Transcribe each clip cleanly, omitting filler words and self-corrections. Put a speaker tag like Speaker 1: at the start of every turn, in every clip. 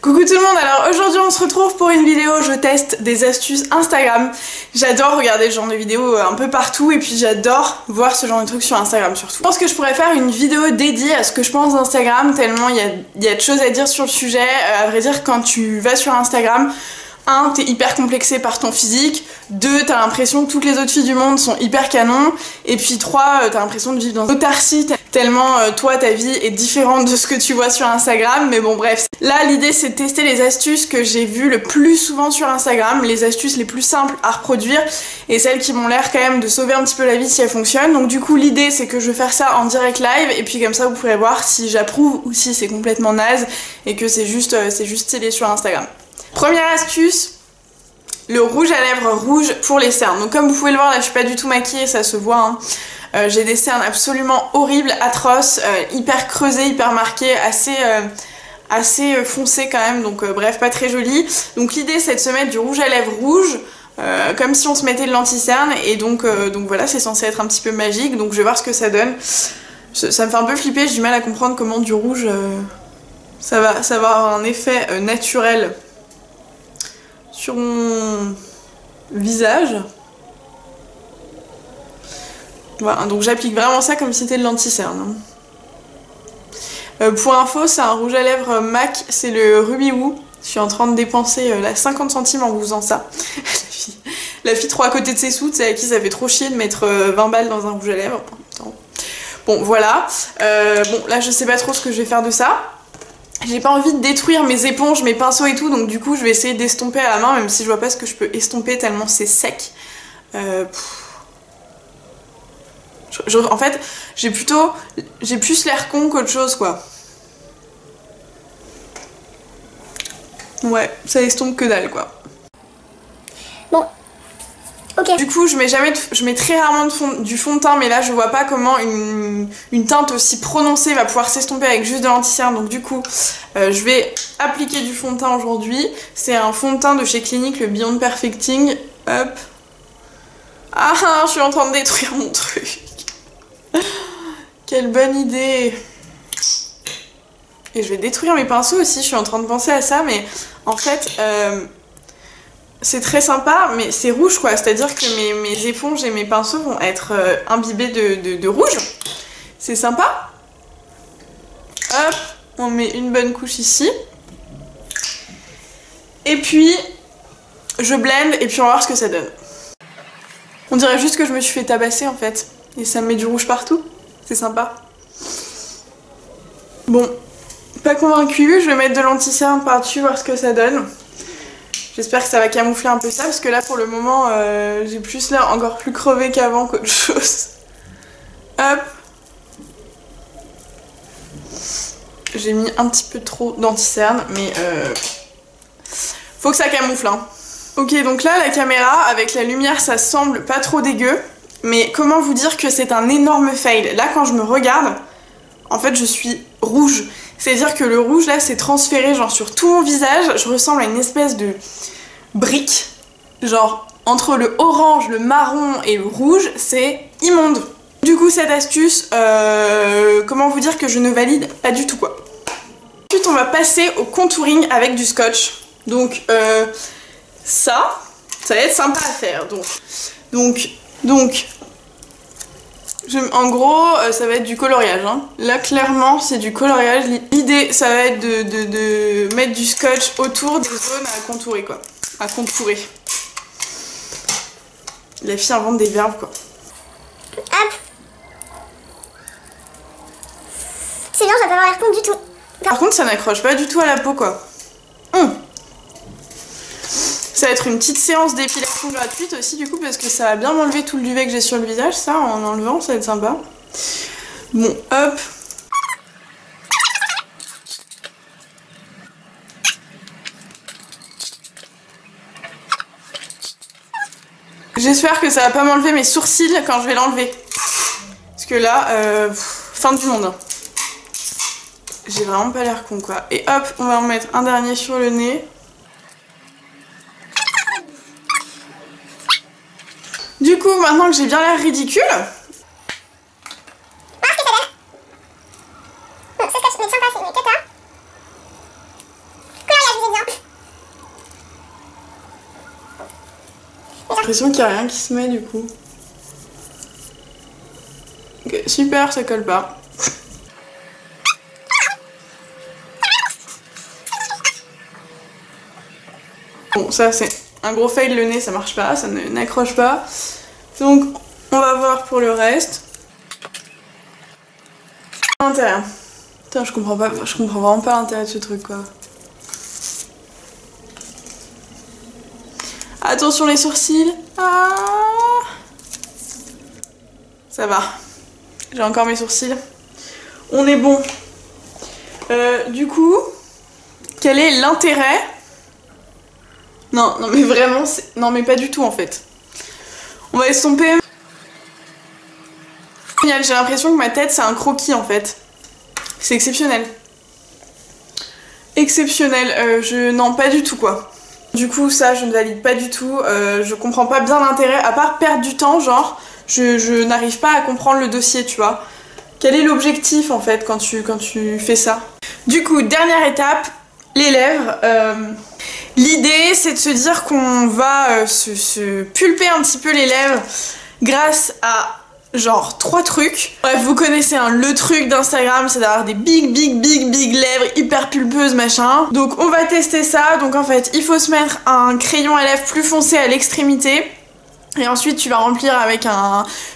Speaker 1: Coucou tout le monde, alors aujourd'hui on se retrouve pour une vidéo, je teste des astuces Instagram. J'adore regarder ce genre de vidéos un peu partout et puis j'adore voir ce genre de trucs sur Instagram surtout. Je pense que je pourrais faire une vidéo dédiée à ce que je pense d'Instagram tellement il y a de choses à dire sur le sujet. À vrai dire, quand tu vas sur Instagram, 1, t'es hyper complexé par ton physique, 2, t'as l'impression que toutes les autres filles du monde sont hyper canons, et puis 3, t'as l'impression de vivre dans une autarcie tellement toi ta vie est différente de ce que tu vois sur Instagram. Mais bon bref, là l'idée c'est de tester les astuces que j'ai vues le plus souvent sur Instagram, les astuces les plus simples à reproduire et celles qui m'ont l'air quand même de sauver un petit peu la vie si elles fonctionnent. Donc du coup l'idée c'est que je vais faire ça en direct live et puis comme ça vous pourrez voir si j'approuve ou si c'est complètement naze et que c'est juste stylé sur Instagram. Première astuce, le rouge à lèvres rouge pour les cernes. Donc comme vous pouvez le voir là, je suis pas du tout maquillée, ça se voit hein. J'ai des cernes absolument horribles, atroces, hyper creusées, hyper marquées, assez foncées quand même, donc bref, pas très jolies. Donc l'idée c'est de se mettre du rouge à lèvres rouge, comme si on se mettait de l'anti-cerne, et donc voilà, c'est censé être un petit peu magique, donc je vais voir ce que ça donne. Ça me fait un peu flipper, j'ai du mal à comprendre comment du rouge, ça va avoir un effet naturel sur mon visage. Voilà, donc j'applique vraiment ça comme si c'était de l'anti-cerne. Pour info, c'est un rouge à lèvres MAC, c'est le Ruby Woo. Je suis en train de dépenser la 50 centimes en vous faisant ça. La fille trop à côté de ses sous, c'est à qui ça fait trop chier de mettre 20 balles dans un rouge à lèvres. Bon voilà, bon là je sais pas trop ce que je vais faire de ça. J'ai pas envie de détruire mes éponges, mes pinceaux et tout, donc du coup je vais essayer d'estomper à la main, même si je vois pas ce que je peux estomper tellement c'est sec. En fait, j'ai plus l'air con qu'autre chose quoi. Ouais, ça estompe que dalle quoi.
Speaker 2: Bon, ok.
Speaker 1: Du coup, je mets très rarement du fond de teint, mais là je vois pas comment une teinte aussi prononcée va pouvoir s'estomper avec juste de l'anti-cerne. Donc du coup, je vais appliquer du fond de teint aujourd'hui. C'est un fond de teint de chez Clinique, le Beyond Perfecting. Hop. Ah, je suis en train de détruire mon truc. Quelle bonne idée. Et je vais détruire mes pinceaux aussi, je suis en train de penser à ça, mais en fait, c'est très sympa, mais c'est rouge quoi, c'est-à-dire que mes éponges et mes pinceaux vont être imbibés de rouge. C'est sympa. Hop, on met une bonne couche ici. Et puis, je blende et puis on va voir ce que ça donne. On dirait juste que je me suis fait tabasser en fait, et ça me met du rouge partout. C'est sympa. Bon, pas convaincue, je vais mettre de l'anti-cerne par-dessus, voir ce que ça donne. J'espère que ça va camoufler un peu ça, parce que là pour le moment j'ai plus l'air encore plus crevée qu'avant qu'autre chose. Hop. J'ai mis un petit peu trop d'anti-cerne, mais faut que ça camoufle hein. Ok, donc là la caméra, avec la lumière ça semble pas trop dégueu, mais comment vous dire que c'est un énorme fail. Là quand je me regarde, en fait je suis rouge. C'est-à-dire que le rouge là s'est transféré genre sur tout mon visage, je ressemble à une espèce de brique. Genre entre le orange, le marron et le rouge, c'est immonde. Du coup cette astuce, comment vous dire que je ne valide pas du tout quoi. Ensuite on va passer au contouring avec du scotch. Donc ça va être sympa à faire. Donc en gros, ça va être du coloriage. Hein. Là, clairement, c'est du coloriage. L'idée, ça va être de mettre du scotch autour des zones à contourer, quoi. À contourer. La fille invente des verbes, quoi.
Speaker 2: Hop. Sinon, ça va pas avoir l'air con du tout.
Speaker 1: Par contre, ça n'accroche pas du tout à la peau, quoi. Ça va être une petite séance d'épilation gratuite aussi du coup parce que ça va bien m'enlever tout le duvet que j'ai sur le visage, ça en enlevant, ça va être sympa. Bon, hop. J'espère que ça va pas m'enlever mes sourcils quand je vais l'enlever. Parce que là, fin du monde. J'ai vraiment pas l'air con quoi. Et hop, on va en mettre un dernier sur le nez. Du coup, maintenant que j'ai bien l'air ridicule,
Speaker 2: Bon, ce scotch, mais sympa, c'est une cata. Coloriage
Speaker 1: l'impression qu'il n'y a rien qui se met du coup. Ok, super, ça colle pas. Bon, ça c'est un gros fail, le nez ça marche pas, ça n'accroche pas. Donc on va voir pour le reste. L'intérieur. Putain, je comprends vraiment pas l'intérêt de ce truc quoi. Attention les sourcils. Ah, ça va. J'ai encore mes sourcils. On est bon. Du coup, quel est l'intérêt? Non, non mais vraiment, non mais pas du tout en fait. On va estomper. J'ai l'impression que ma tête c'est un croquis en fait. C'est exceptionnel. Exceptionnel, non pas du tout quoi. Du coup ça je ne valide pas du tout, je comprends pas bien l'intérêt, à part perdre du temps genre, je n'arrive pas à comprendre le dossier tu vois. Quel est l'objectif en fait quand tu fais ça? Du coup, dernière étape, les lèvres. L'idée c'est de se dire qu'on va se pulper un petit peu les lèvres grâce à genre 3 trucs. Bref, vous connaissez hein, le truc d'Instagram, c'est d'avoir des big lèvres hyper pulpeuses machin. Donc on va tester ça. Donc en fait il faut se mettre un crayon à lèvres plus foncé à l'extrémité. Et ensuite tu vas remplir avec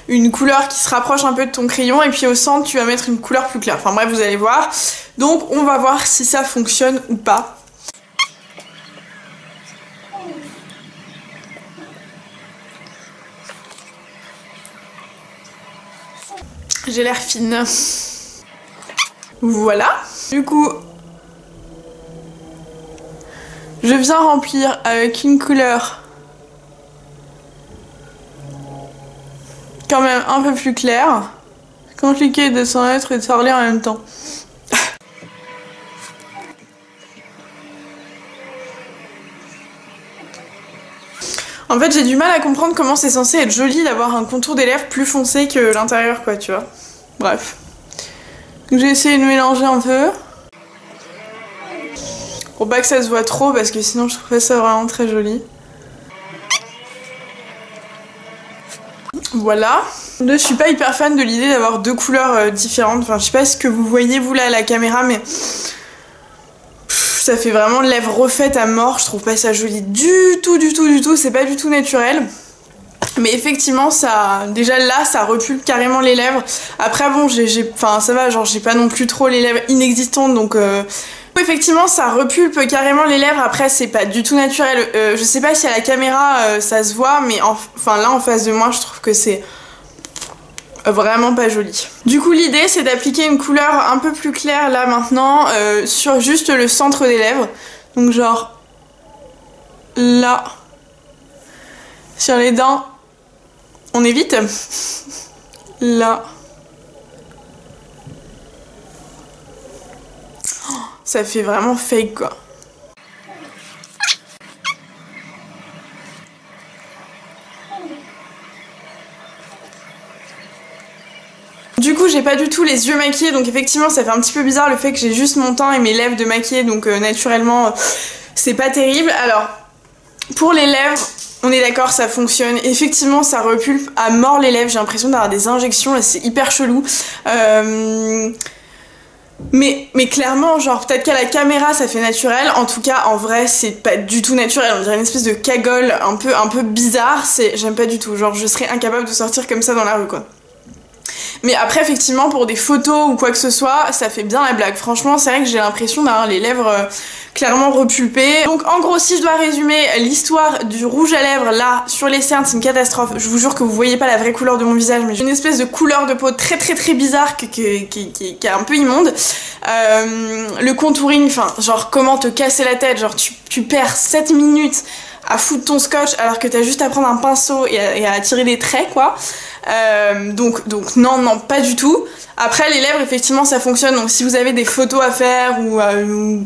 Speaker 1: une couleur qui se rapproche un peu de ton crayon. Et puis au centre tu vas mettre une couleur plus claire. Enfin bref vous allez voir. Donc on va voir si ça fonctionne ou pas. J'ai l'air fine. Voilà. Du coup, je viens remplir avec une couleur quand même un peu plus claire. C'est compliqué de s'en être et de parler en même temps. En fait, j'ai du mal à comprendre comment c'est censé être joli d'avoir un contour des lèvres plus foncé que l'intérieur, quoi, tu vois. Bref. Donc j'ai essayé de mélanger un peu. Pour pas que ça se voit trop, parce que sinon je trouverais ça vraiment très joli. Voilà. Là, je suis pas hyper fan de l'idée d'avoir 2 couleurs différentes. Enfin, je sais pas ce que vous voyez, vous, là, à la caméra, mais... ça fait vraiment lèvres refaites à mort, je trouve pas ça joli du tout, c'est pas du tout naturel. Mais effectivement ça, déjà là ça repulpe carrément les lèvres. Après bon enfin ça va, genre j'ai pas non plus trop les lèvres inexistantes donc effectivement ça repulpe carrément les lèvres. Après c'est pas du tout naturel, je sais pas si à la caméra ça se voit mais enfin là en face de moi je trouve que c'est vraiment pas joli. Du coup l'idée c'est d'appliquer une couleur un peu plus claire là maintenant sur juste le centre des lèvres. Donc genre là sur les dents on évite. Là. Oh, ça fait vraiment fake quoi. Du coup j'ai pas du tout les yeux maquillés donc effectivement ça fait un petit peu bizarre le fait que j'ai juste mon teint et mes lèvres de maquillées donc naturellement c'est pas terrible. Alors pour les lèvres on est d'accord ça fonctionne, effectivement ça repulpe à mort les lèvres, j'ai l'impression d'avoir des injections et c'est hyper chelou. Mais clairement genre peut-être qu'à la caméra ça fait naturel, en tout cas en vrai c'est pas du tout naturel, on dirait une espèce de cagole un peu bizarre, j'aime pas du tout, genre je serais incapable de sortir comme ça dans la rue quoi. Mais après effectivement pour des photos ou quoi que ce soit ça fait bien la blague, franchement c'est vrai que j'ai l'impression d'avoir les lèvres clairement repulpées. Donc en gros si je dois résumer l'histoire du rouge à lèvres là sur les cernes c'est une catastrophe, je vous jure que vous voyez pas la vraie couleur de mon visage mais j'ai une espèce de couleur de peau très bizarre qui est un peu immonde. Le contouring, enfin genre comment te casser la tête, genre tu perds 7 minutes à foutre ton scotch alors que t'as juste à prendre un pinceau et à tirer des traits quoi. Donc non pas du tout. Après les lèvres effectivement ça fonctionne, donc si vous avez des photos à faire ou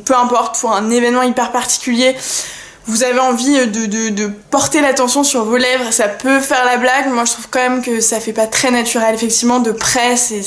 Speaker 1: peu importe pour un événement hyper particulier, vous avez envie de porter l'attention sur vos lèvres, ça peut faire la blague. Moi je trouve quand même que ça fait pas très naturel, effectivement de près c'est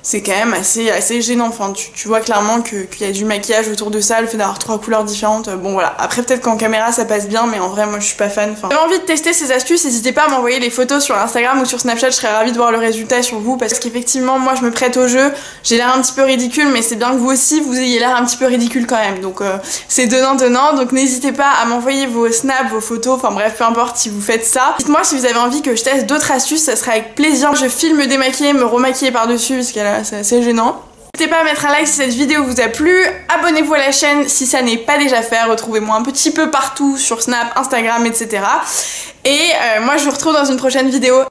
Speaker 1: c'est quand même assez gênant. Enfin, tu vois clairement qu'il y a du maquillage autour de ça, le fait d'avoir 3 couleurs différentes. Bon voilà, après peut-être qu'en caméra ça passe bien, mais en vrai moi je suis pas fan. Enfin, si vous avez envie de tester ces astuces, n'hésitez pas à m'envoyer les photos sur Instagram ou sur Snapchat, je serais ravie de voir le résultat sur vous, parce qu'effectivement moi je me prête au jeu, j'ai l'air un petit peu ridicule, mais c'est bien que vous aussi vous ayez l'air un petit peu ridicule quand même, donc c'est donnant, donc n'hésitez pas à m'envoyer vos snaps, vos photos, enfin bref, peu importe si vous faites ça. Dites-moi si vous avez envie que je teste d'autres astuces, ça sera avec plaisir. Je filme démaquiller, me remaquiller par-dessus, parce que là c'est assez gênant. N'hésitez pas à mettre un like si cette vidéo vous a plu, abonnez-vous à la chaîne si ça n'est pas déjà fait, retrouvez-moi un petit peu partout sur Snap, Instagram, etc. Et moi je vous retrouve dans une prochaine vidéo.